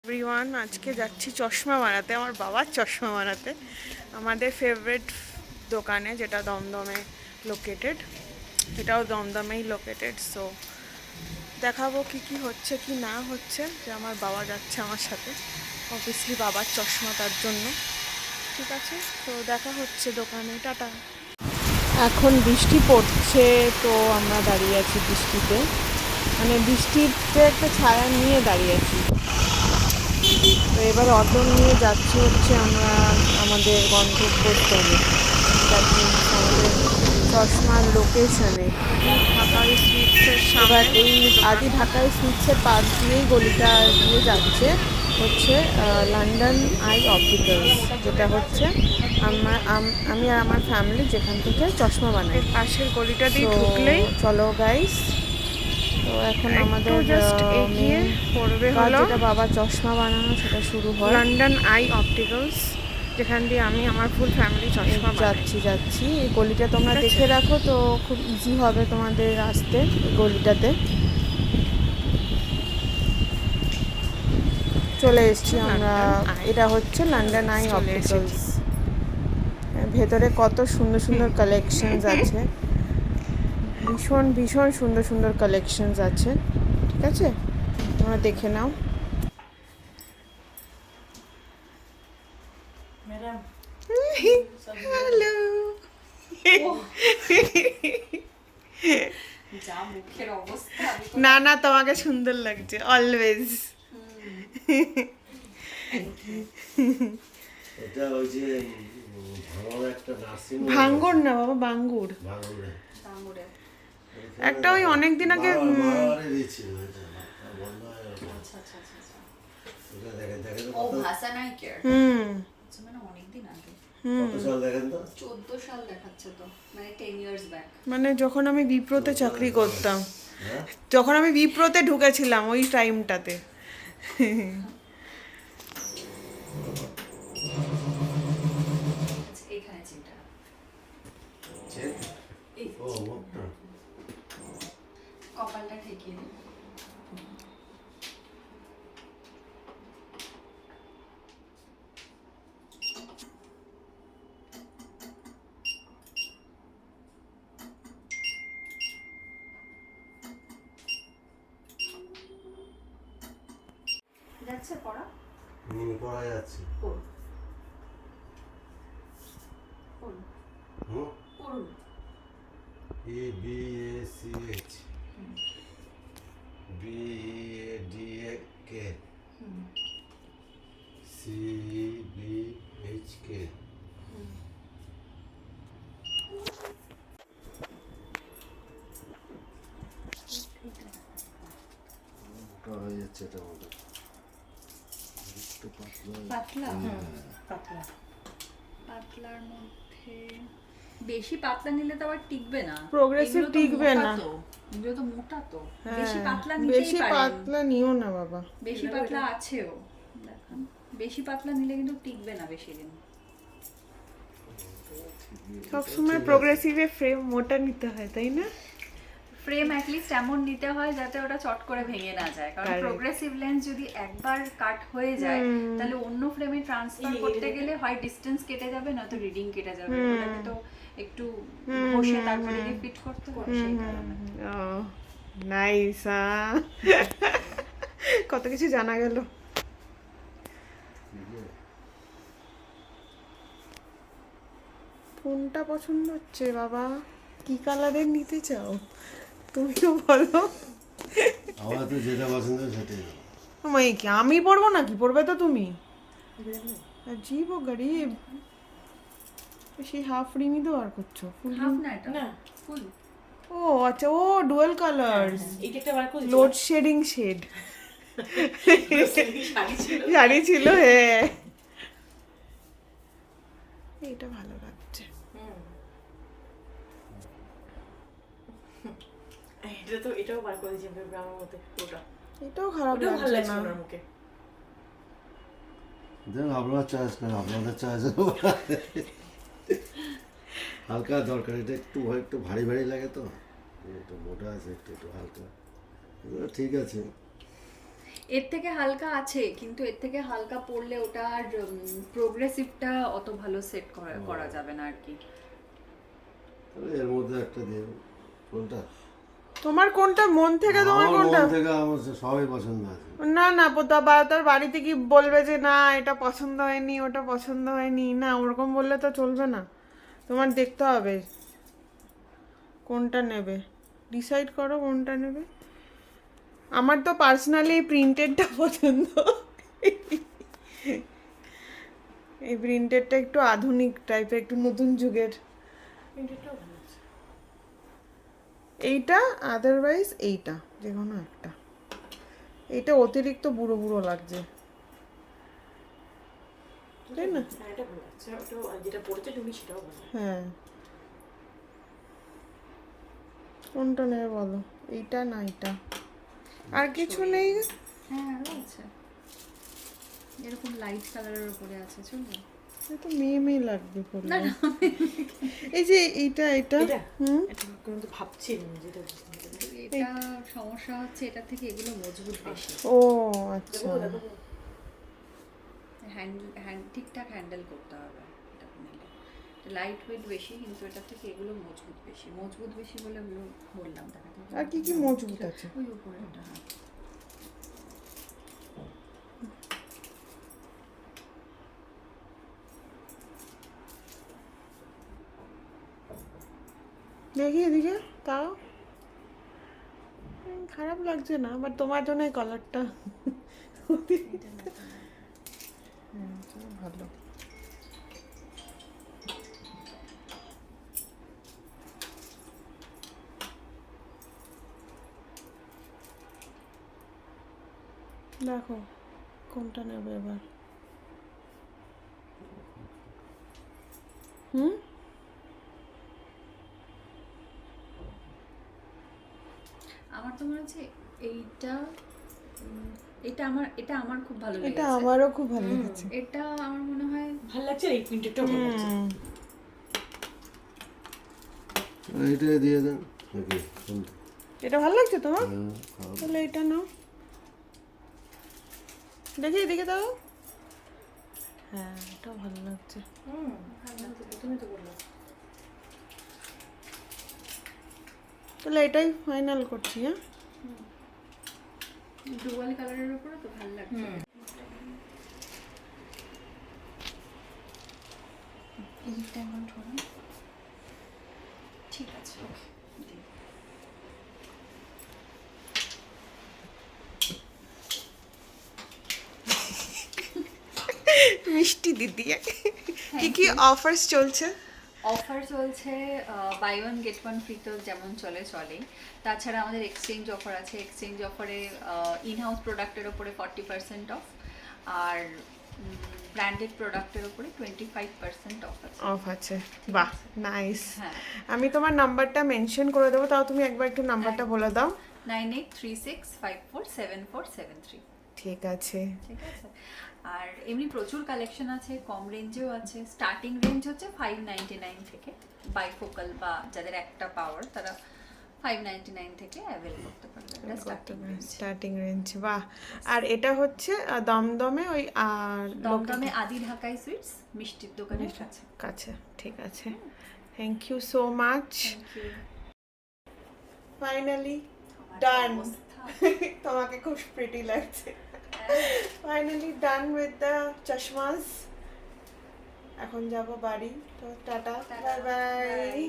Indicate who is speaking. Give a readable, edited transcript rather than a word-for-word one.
Speaker 1: Everyone, আজকে যাচ্ছি চশমা বানাতে, আমার বাবার চশমা বানাতে আমাদের ফেভারিট দোকানে, যেটা দমদমে লোকেটেড। এটাও দমদমেই লোকেটেড। সো দেখাবো কি কি হচ্ছে কি না হচ্ছে, যে আমার বাবা যাচ্ছে আমার সাথে। অবভিয়াসলি বাবার চশমা, তার জন্য। ঠিক আছে, তো দেখা হচ্ছে দোকানে। টাটা। এখন বৃষ্টি পড়ছে, তো আমরা দাঁড়িয়ে আছি বৃষ্টিতে, মানে বৃষ্টিতে একটা ছায়া নিয়ে দাঁড়িয়ে আছি। তো এবার অটো নিয়ে যাচ্ছি হচ্ছে আমরা আমাদের গন্তব্যস্থলে, আমাদের চশমার লোকেশনে, ঢাকাই সুইটসের সামনে। এবার এই আদি ঢাকাই সুইটসের পাশ দিয়েই গলিটা দিয়ে যাচ্ছে হচ্ছে লন্ডন আই অপটিক্যালস, যেটা হচ্ছে আমি আর আমার ফ্যামিলি যেখান থেকে চশমা বানাই। পাশের গলিটা দিয়ে ঢুকলেই চলো গাইস। তো এখন আমাদের জাস্ট এগিয়ে পড়বে হলো যেটা বাবা চশমা বানানো, সেটা শুরু হয় লন্ডন আই অপটিক্যালস, যেখান দিয়ে আমি আমার ফুল ফ্যামিলি চশমা যাচ্ছি। এই গলিটা তোমরা দেখে রাখো, তো খুব ইজি হবে তোমাদের আসতে এই গলিটাতে। চলে এসেছি আমরা। এটা হচ্ছে লন্ডন আই অপটিক্যালস। ভেতরে কত সুন্দর সুন্দর কালেকশনস আছে, ভীষণ ভীষণ সুন্দর সুন্দর কালেকশনস আছে। ঠিক আছে, তোমরা দেখে নাও। হ্যালো। না না, তোমাকে সুন্দর লাগছে অলওয়েজ।
Speaker 2: এটা ওই যে ভাঙড় একটা নার্সিং হোম।
Speaker 1: ভাঙ্গুর না বাবা, বাঙ্গুর।
Speaker 2: ভাঙড়ে
Speaker 1: একটা ওই অনেক দিন আগে
Speaker 2: মারামারি দিয়েছিল এটা বন্ধ হয়ে গেল।
Speaker 3: আচ্ছা আচ্ছা আচ্ছা আচ্ছা।
Speaker 2: এটা দেখেন দেখেন
Speaker 3: ও ভাষা নাই কেয়ার। আচ্ছা, মানে অনেক দিন আগে।
Speaker 2: কত সাল দেখেন তো?
Speaker 3: 14 সাল দেখাচ্ছে তো, মানে 10 ইয়ার্স ব্যাক।
Speaker 1: মানে যখন আমি বিপ্রতে চাকরি করতাম,
Speaker 2: হ্যাঁ
Speaker 1: যখন আমি বিপ্রতে ঢুকেছিলাম ওই টাইমটাতে।
Speaker 3: আচ্ছা, এখানে চিন্তা।
Speaker 2: চেক
Speaker 3: এই
Speaker 2: ও মুখটা
Speaker 3: কপালটা ঠেকিয়ে দিই। যাচ্ছে পড়া?
Speaker 2: পড়া যাচ্ছে।
Speaker 3: পড়ুন পড়ুন
Speaker 2: হুম
Speaker 3: পড়ুন।
Speaker 2: E B A C H B A D A K C B H K. হয়ে যাচ্ছে এটা মতো একটু
Speaker 3: পাতলা, পাতলা পাতলার মধ্যে বেশি পাতলা নিলে তো আবার টিকবে না।
Speaker 1: Progressive
Speaker 3: এগুলো তো
Speaker 1: টিকবে
Speaker 3: মোটা
Speaker 1: না।
Speaker 3: তো, এগুলো তো মোটা তো।
Speaker 1: হ্যাঁ,
Speaker 3: বেশি পাতলা নিতেই
Speaker 1: বেশি
Speaker 3: পারেন।
Speaker 1: পাতলা নিও না বাবা।
Speaker 3: বেশি পাতলা আছেও, দেখুন। বেশি পাতলা নিলে কিন্তু টিকবে না বেশি দিন।
Speaker 1: সবসময় প্রোগ্রেসিভে ফ্রেম মোটা নিতে হয়, তাই না?
Speaker 3: ফ্রেম অ্যাটলিস্ট এমন নিতে হয় যাতে ওটা চট করে ভেঙে না যায়, কারণ
Speaker 1: Correct.
Speaker 3: প্রোগ্রেসিভ লেন্স যদি একবার কাট হয়ে যায় তাহলে অন্য ফ্রেমে ট্রান্সফার করতে গেলে হয় ডিসটেন্স কেটে যাবে, নয়তো রিডিং কেটে যাবে। ওটাকে তো একটু ঘষে তারপরে গিয়ে ফিট করতে হবে, সেই কারণে।
Speaker 1: ও নাইস। কত কিছু জানা গেল। কোনটা পছন্দ হচ্ছে বাবা? কি কালারের নিতে চাও তুমিও বলো।
Speaker 2: আমার তো যেটা পছন্দ সেটাই নেবো।
Speaker 1: আমায় কি আমি পড়বো নাকি? পড়বে তো তুমি। अजीब ও গরিব। সেই হাফ রিংই তো বার করছো, ফুল
Speaker 3: হাফ না, এটা না ফুল।
Speaker 1: ও আচ্ছা, ও ডুয়াল কালার্স,
Speaker 4: এইটা একটা বার করে
Speaker 1: লোড শেডিং শেড
Speaker 4: শাড়ি ছিল।
Speaker 1: শাড়ি ছিল। হ্যাঁ, এইটা ভালো লাগছে।
Speaker 4: এটা তো এটাও বার করে দিয়েছি আমার মতে ওটা।
Speaker 1: এটাও খারাপ
Speaker 4: ওটাও ভালো
Speaker 1: লাগছে
Speaker 4: লাগছে
Speaker 1: না।
Speaker 4: ওনার মুখে।
Speaker 2: দেন আপনারা চয়েস করেন, আপনাদের চয়েস হালকা দরকার। এটা একটু একটু ভারী ভারী লাগে তো, একটু মোটা আছে, একটু একটু হালকা, ঠিক আছে।
Speaker 3: এর থেকে হালকা আছে, কিন্তু এর থেকে হালকা পড়লে ওটা আর প্রোগ্রেসিভটা অত ভালো সেট করা যাবে না আর কি।
Speaker 2: তাহলে এর মধ্যে একটা দিয়ে দাও। কোনটা?
Speaker 1: তোমার কোনটা মন থেকে, তোমার
Speaker 2: আমার
Speaker 1: কোনটা?
Speaker 2: মন থেকে আমার সবই পছন্দ আছে।
Speaker 1: না না, তার বাড়িতে কি বলবে যে না এটা পছন্দ হয়নি, ওটা পছন্দ হয়নি? না, ওরকম বললে তো চলবে না। তোমার দেখতে হবে কোনটা নেবে, ডিসাইড করো কোনটা নেবে। আমার তো পার্সোনালি প্রিন্টেডটা পছন্দ। এই প্রিন্টেডটা একটু আধুনিক টাইপের, একটু নতুন যুগের।
Speaker 4: প্রিন্টেডটাও ভালো আছে।
Speaker 1: এইটা, আদারওয়াইজ এইটা, যে কোনো একটা। এইটা অতিরিক্ত বুড়ো বুড়ো লাগছে, তাই না?
Speaker 4: হ্যাঁ, এটা ভালো লাগছে। ওটা যেটা পড়েছে তুমি সেটাও ভালো।
Speaker 1: হ্যাঁ, কোনটা নেবে বলো, এইটা না এইটা? আর কিছু নেই?
Speaker 3: হ্যাঁ আরো আছে, এরকম লাইট কালারের উপরে আছে, চলবে?
Speaker 1: এ তো মেয়ে মেয়ে লাগবে পরলে।
Speaker 3: না না,
Speaker 1: এই যে এইটা, এটা
Speaker 4: এটা
Speaker 1: হুম,
Speaker 4: এটা কিন্তু ভাবছি যেটা বুঝতে পারছি।
Speaker 3: এটা সমস্যা হচ্ছে এটা থেকে এগুলো মজবুত বেশি,
Speaker 1: ও আচ্ছা।
Speaker 4: দেখো
Speaker 3: ঠিকঠাক হ্যান্ডেল করতে হবে এটা নিলে। লাইট ওয়েট বেশি, কিন্তু এটা থেকে এগুলো মজবুত বেশি বলে ওগুলো বললাম। দেখাতে
Speaker 1: আর কি কি মজবুত আছে?
Speaker 3: ওই উপরে এটা, হ্যাঁ।
Speaker 1: দেখি এদিকে তাও। খারাপ লাগছে না, বাট তোমার জন্য এই কালারটা ভালো। দেখো কোনটা নেবে এবার। হুম,
Speaker 3: আমার তো মনে হচ্ছে এইটা এটা আমার খুব ভালো
Speaker 1: এটা
Speaker 3: লেগেছে।
Speaker 1: আমারও খুব ভালো লেগেছে।
Speaker 3: এটা আমার মনে হয়
Speaker 4: ভালো লাগছে, আর এই প্রিন্টেডটাও ভালো লাগছে।
Speaker 1: হুম,
Speaker 2: এইটা দিয়ে দেন নাকি? কোনটা?
Speaker 1: এটা ভালো লাগছে তোমার?
Speaker 2: হ্যাঁ, খারাপ।
Speaker 1: তাহলে এটা নাও, দেখি এদিকে দাও। হ্যাঁ, এটা ভালো লাগছে।
Speaker 4: ভালো লাগছে, তুমি তো বললো।
Speaker 1: তাহলে এটাই ফাইনাল করছি। হ্যাঁ,
Speaker 3: ডুয়াল কালারের উপরে তো ভালো লাগছে। এইটা এখন ধরুন, ঠিক আছে, ওকে।
Speaker 1: মিষ্টি দিদি। কি কি অফার্স চলছে?
Speaker 3: অফার চলছে, buy one get one free তো যেমন চলে। তাছাড়া আমাদের এক্সচেঞ্জ অফার আছে। এক্সচেঞ্জ অফারে ইন হাউস প্রোডাক্টের ওপরে 40% অফ, আর ব্র্যান্ডেড প্রোডাক্টের ওপরে 25% অফ আছে।
Speaker 1: অফ আছে, বাহ নাইস।
Speaker 3: হ্যাঁ,
Speaker 1: আমি তোমার নাম্বারটা মেনশন করে দেবো, তাও তুমি একবার একটু নাম্বারটা বলে দাও।
Speaker 3: 9836547473।
Speaker 1: ঠিক আছে।
Speaker 3: ঠিক আছে। আর এমনি প্রচুর কালেকশন আছে, কম রেঞ্জেও আছে। স্টার্টিং রেঞ্জ হচ্ছে 599 থেকে। বাইফোকাল বা যাদের একটা পাওয়ার, তারা 599 থেকে অ্যাভেল করতে পারবে। এটা স্টার্টিং রেঞ্জ।
Speaker 1: স্টার্টিং রেঞ্জ, বাহ। আর এটা হচ্ছে দমদমে ওই আর
Speaker 3: দমদমে আদি ঢাকাই সুইটস মিষ্টির দোকানের কাছে।
Speaker 1: কাছে। ঠিক আছে, thank you so much.
Speaker 3: Thank you.
Speaker 1: Finally done. তোমাকে খুব প্রিটি লাগছে। ফাইনালি ডান উইথ দ্য চশমাস। এখন যাব বাড়ি, তো টাটা, বাই বাই।